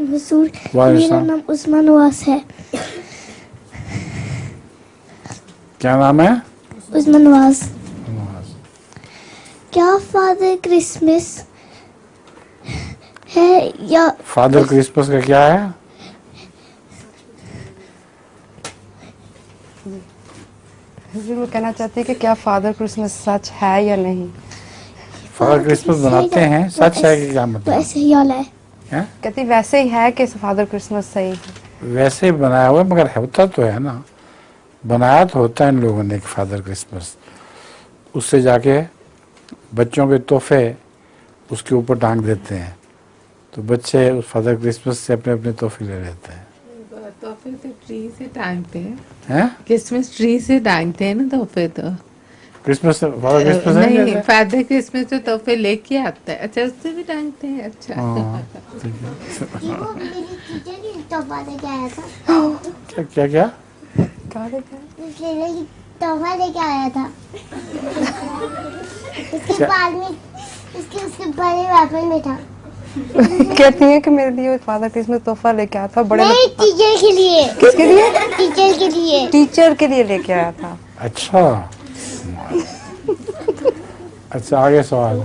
हुजूर, वाह मेरा नाम उस्मान नवाज है। क्या नाम है? उस्मान नवाज। क्या फादर क्रिसमस है या फादर क्रिसमस का क्या है? जी वो कहना चाहती है कि क्या फादर क्रिसमस सच है या नहीं। फादर क्रिसमस बनाते हैं, सच है कि क्या मतलब? वैसे ही वाला है। कहती वैसे ही है कि फादर क्रिसमस सही है। वैसे ही बनाया हुआ मगर होता तो है ना, बनाया तो होता है इन लोगों ने फादर क्रिसमस। उससे जाके बच्चों के तोहफे उसके ऊपर टांग देते हैं, तो बच्चे उस फादर क्रिसमस से अपने अपने तोहफे ले लेते हैं। तोहफे तो ट्री से टांगते हैं? क्रिसमस ट्री से टांगते हैं ना तोहफे तो। क्रिसमस फादर क्रिसमस है नहीं, जैसे? फादर क्रिसमस तो तोहफे लेके आता है। अच्छा, उससे भी टांगते हैं। अच्छा तोहफा लेके आया था। क्या क्या क्या? तोहफा लेके आया था। उसके बाद में उसके बड़े पापा में था। कहती है कि मेरे लिए फादर क्रिसमस तोहफा लेके आया था बड़े। नहीं, टीचर के लिए। किसके लिए? टीचर के लिए। टीचर के लिए लेके आया था। अच्छा अच्छा, आगे सवाल।